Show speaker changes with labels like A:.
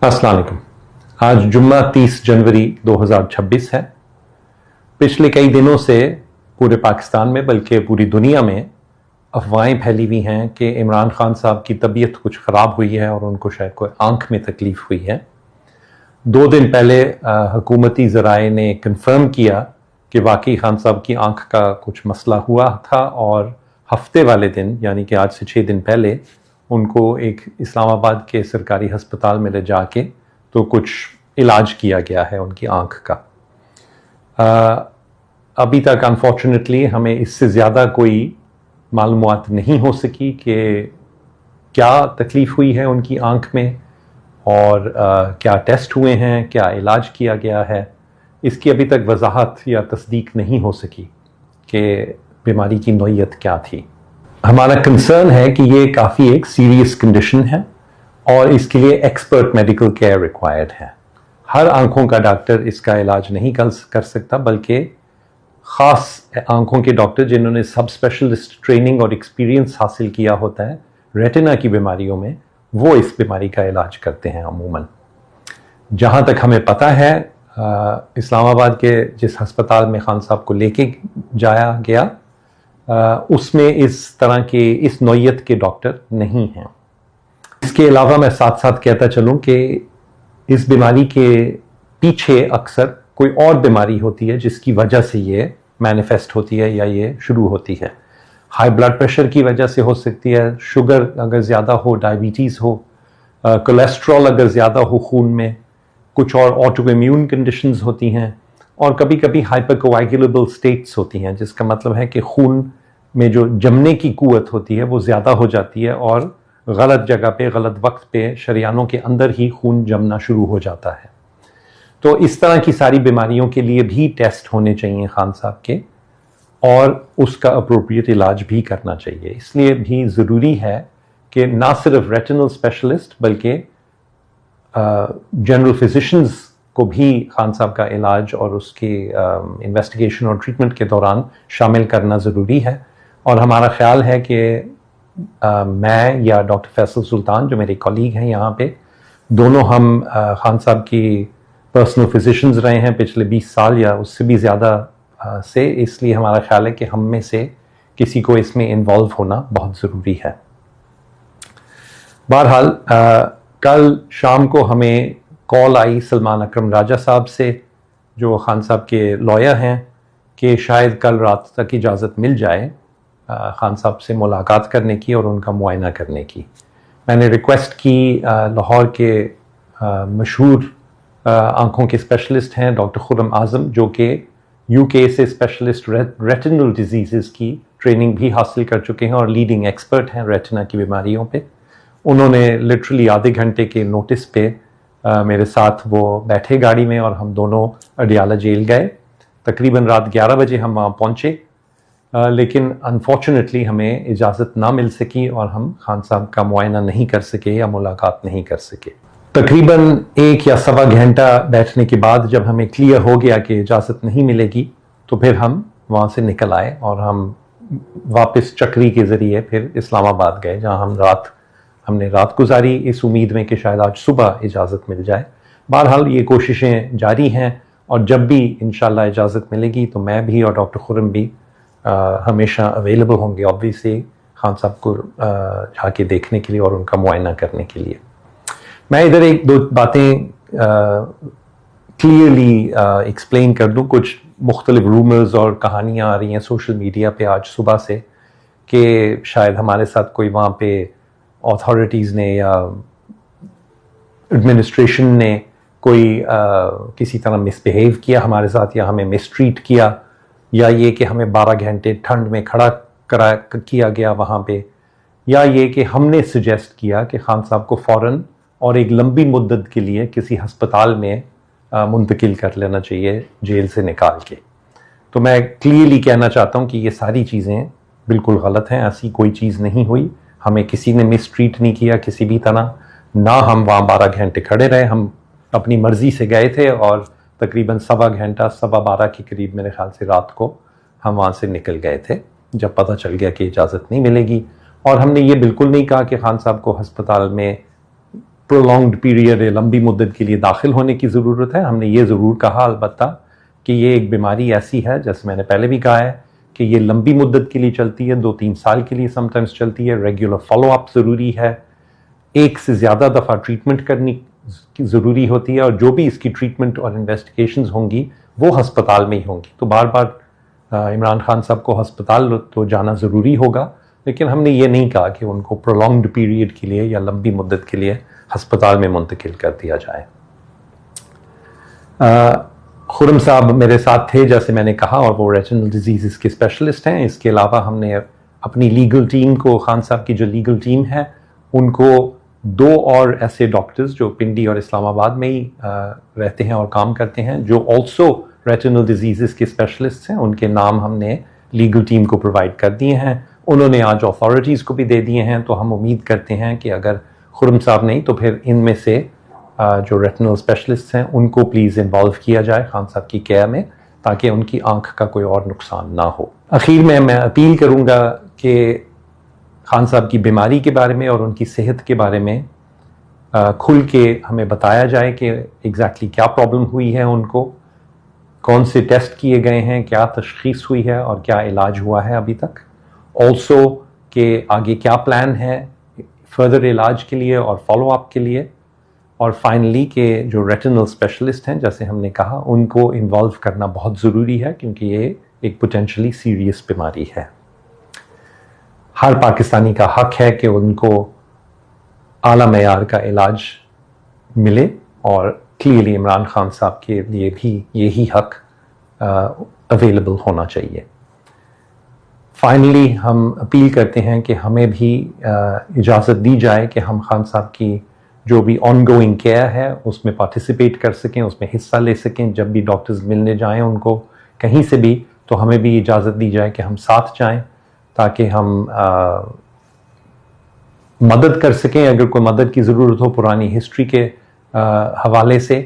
A: अस्सलाम वालेकुम। आज जुम्मा 30 जनवरी 2026 है। पिछले कई दिनों से पूरे पाकिस्तान में बल्कि पूरी दुनिया में अफवाहें फैली हुई हैं कि इमरान खान साहब की तबीयत कुछ ख़राब हुई है और उनको शायद कोई आंख में तकलीफ़ हुई है। 2 दिन पहले हुकूमती ज़राए ने कंफर्म किया कि वाकई खान साहब की आंख का कुछ मसला हुआ था और हफ्ते वाले दिन यानी कि आज से 6 दिन पहले उनको एक इस्लामाबाद के सरकारी अस्पताल में ले जाके तो कुछ इलाज किया गया है उनकी आंख का। अभी तक अनफॉर्चुनेटली हमें इससे ज़्यादा कोई मालूमात नहीं हो सकी कि क्या तकलीफ़ हुई है उनकी आंख में और क्या टेस्ट हुए हैं, क्या इलाज किया गया है। इसकी अभी तक वजाहत या तस्दीक नहीं हो सकी कि बीमारी की नौइयत क्या थी। हमारा कंसर्न है कि ये काफ़ी एक सीरियस कंडीशन है और इसके लिए एक्सपर्ट मेडिकल केयर रिक्वायर्ड है। हर आंखों का डॉक्टर इसका इलाज नहीं कर सकता, बल्कि ख़ास आंखों के डॉक्टर जिन्होंने सब स्पेशलिस्ट ट्रेनिंग और एक्सपीरियंस हासिल किया होता है रेटिना की बीमारियों में, वो इस बीमारी का इलाज करते हैं अमूमन। जहाँ तक हमें पता है इस्लामाबाद के जिस अस्पताल में खान साहब को लेके जाया गया उसमें इस तरह के इस नौइयत के डॉक्टर नहीं हैं। इसके अलावा मैं साथ साथ कहता चलूँ कि इस बीमारी के पीछे अक्सर कोई और बीमारी होती है जिसकी वजह से ये मैनिफेस्ट होती है या ये शुरू होती है। हाई ब्लड प्रेशर की वजह से हो सकती है, शुगर अगर ज़्यादा हो, डायबिटीज़ हो, कोलेस्ट्रॉल अगर ज़्यादा हो खून में, कुछ और ऑटो इम्यून कंडीशंस होती हैं और कभी कभी हाइपरकोआगुलेबल स्टेट्स होती हैं, जिसका मतलब है कि खून में जो जमने की कुव्वत होती है वो ज़्यादा हो जाती है और गलत जगह पे गलत वक्त पे शरियानों के अंदर ही खून जमना शुरू हो जाता है। तो इस तरह की सारी बीमारियों के लिए भी टेस्ट होने चाहिए खान साहब के और उसका अप्रोप्रिएट इलाज भी करना चाहिए। इसलिए भी ज़रूरी है कि ना सिर्फ रेटिनल स्पेशलिस्ट बल्कि जनरल फिजिशियंस को भी खान साहब का इलाज और उसके इन्वेस्टिगेशन और ट्रीटमेंट के दौरान शामिल करना ज़रूरी है। और हमारा ख्याल है कि मैं या डॉक्टर फैसल सुल्तान जो मेरे कॉलीग हैं यहाँ पे, दोनों हम खान साहब की पर्सनल फिजिशियंस रहे हैं पिछले 20 साल या उससे भी ज़्यादा से, इसलिए हमारा ख्याल है कि हम में से किसी को इसमें इन्वॉल्व होना बहुत ज़रूरी है। बहरहाल कल शाम को हमें कॉल आई सलमान अकरम राजा साहब से, जो खान साहब के लॉयर हैं, कि शायद कल रात तक इजाज़त मिल जाए खान साहब से मुलाकात करने की और उनका मुआयना करने की। मैंने रिक्वेस्ट की लाहौर के मशहूर आँखों के स्पेशलिस्ट हैं डॉक्टर खुर्रम आज़म, जो कि यूके से स्पेशलिस्ट रेटिनल डिजीज़ की ट्रेनिंग भी हासिल कर चुके हैं और लीडिंग एक्सपर्ट हैं रेटिना की बीमारियों पे। उन्होंने लिटरली आधे घंटे के नोटिस पे मेरे साथ वो बैठे गाड़ी में और हम दोनों अडियाला जेल गए। तकरीबन रात 11 बजे हम वहाँ पहुँचे, लेकिन अनफॉर्चुनेटली हमें इजाज़त ना मिल सकी और हम खान साहब का मुआयना नहीं कर सके या मुलाकात नहीं कर सके। तकरीबन 1 या सवा घंटा बैठने के बाद जब हमें क्लियर हो गया कि इजाज़त नहीं मिलेगी, तो फिर हम वहाँ से निकल आए और हम वापस चक्री के ज़रिए फिर इस्लामाबाद गए, जहाँ हमने रात गुजारी इस उम्मीद में कि शायद आज सुबह इजाज़त मिल जाए। बहरहाल ये कोशिशें जारी हैं और जब भी इंशाल्लाह इजाज़त मिलेगी तो मैं भी और डॉक्टर खुर्रम भी हमेशा अवेलेबल होंगे ऑब्वियसली खान साहब को जाके देखने के लिए और उनका मुआयना करने के लिए। मैं इधर 1-2 बातें क्लियरली एक्सप्लेन कर दूं। कुछ मुख्तलिफ रूमर्स और कहानियाँ आ रही हैं सोशल मीडिया पे आज सुबह से कि शायद हमारे साथ कोई वहाँ पे अथॉरिटीज़ ने या एडमिनिस्ट्रेशन ने कोई किसी तरह मिसबिहेव किया हमारे साथ या हमें मिसट्रीट किया, या ये कि हमें 12 घंटे ठंड में खड़ा किया गया वहाँ पे, या ये कि हमने सजेस्ट किया कि खान साहब को फ़ौरन और एक लंबी मुद्दत के लिए किसी हस्पताल में मुंतकिल कर लेना चाहिए जेल से निकाल के। तो मैं क्लियरली कहना चाहता हूँ कि ये सारी चीज़ें बिल्कुल गलत हैं। ऐसी कोई चीज़ नहीं हुई, हमें किसी ने मिसट्रीट नहीं किया किसी भी तरह, ना हम वहाँ 12 घंटे खड़े रहे। हम अपनी मर्ज़ी से गए थे और तकरीबन सवा घंटा 12:15 के करीब मेरे ख्याल से रात को हम वहाँ से निकल गए थे जब पता चल गया कि इजाज़त नहीं मिलेगी। और हमने ये बिल्कुल नहीं कहा कि खान साहब को हस्पताल में प्रोलॉन्ग्ड पीरियड है, लंबी मुद्दत के लिए दाखिल होने की ज़रूरत है। हमने ये ज़रूर कहा अलबत्ता कि ये एक बीमारी ऐसी है, जैसे मैंने पहले भी कहा है, कि ये लंबी मुद्दत के लिए चलती है, 2-3 साल के लिए समटाइम्स चलती है। रेगुलर फॉलोअप ज़रूरी है, एक से ज़्यादा दफ़ा ट्रीटमेंट करनी ज़रूरी होती है, और जो भी इसकी ट्रीटमेंट और इन्वेस्टिगेशंस होंगी वो हस्पताल में ही होंगी। तो बार बार इमरान खान साहब को हस्पताल तो जाना ज़रूरी होगा, लेकिन हमने ये नहीं कहा कि उनको प्रोलॉन्ग्ड पीरियड के लिए या लंबी मुद्दत के लिए हस्पताल में मुंतकिल कर दिया जाए। खुर्रम साहब मेरे साथ थे, जैसे मैंने कहा, और वो रेटिनल डिजीज़ के स्पेशलिस्ट हैं। इसके अलावा हमने अपनी लीगल टीम को, खान साहब की जो लीगल टीम है, उनको 2 और ऐसे डॉक्टर्स जो पिंडी और इस्लामाबाद में ही रहते हैं और काम करते हैं, जो ऑल्सो रेटिनल डिजीज़ के स्पेशलिस्ट हैं, उनके नाम हमने लीगल टीम को प्रोवाइड कर दिए हैं। उन्होंने आज अथॉरिटीज़ को भी दे दिए हैं। तो हम उम्मीद करते हैं कि अगर खुर्रम साहब नहीं तो फिर इनमें से जो रेटिनल स्पेशलिस्ट हैं उनको प्लीज़ इन्वॉल्व किया जाए खान साहब की केयर में, ताकि उनकी आंख का कोई और नुकसान ना हो। आखिर में मैं अपील करूँगा कि खान साहब की बीमारी के बारे में और उनकी सेहत के बारे में खुल के हमें बताया जाए कि एग्जैक्टली क्या प्रॉब्लम हुई है उनको, कौन से टेस्ट किए गए हैं, क्या तशख़ीस हुई है और क्या इलाज हुआ है अभी तक। ऑल्सो कि आगे क्या प्लान है फर्दर इलाज के लिए और फॉलोअप के लिए। और फाइनली के जो रेटिनल स्पेशलिस्ट हैं, जैसे हमने कहा, उनको इन्वॉल्व करना बहुत ज़रूरी है, क्योंकि ये एक पोटेंशली सीरियस बीमारी है। हर पाकिस्तानी का हक है कि उनको आला मेयार का इलाज मिले, और क्लियरली इमरान खान साहब के लिए भी यही हक अवेलेबल होना चाहिए। फाइनली हम अपील करते हैं कि हमें भी इजाज़त दी जाए कि हम खान साहब की जो भी ऑनगोइंग केयर है उसमें पार्टिसिपेट कर सकें, उसमें हिस्सा ले सकें। जब भी डॉक्टर्स मिलने जाएं उनको कहीं से भी, तो हमें भी इजाज़त दी जाए कि हम साथ जाएं, ताकि हम मदद कर सकें अगर कोई मदद की ज़रूरत हो पुरानी हिस्ट्री के हवाले से।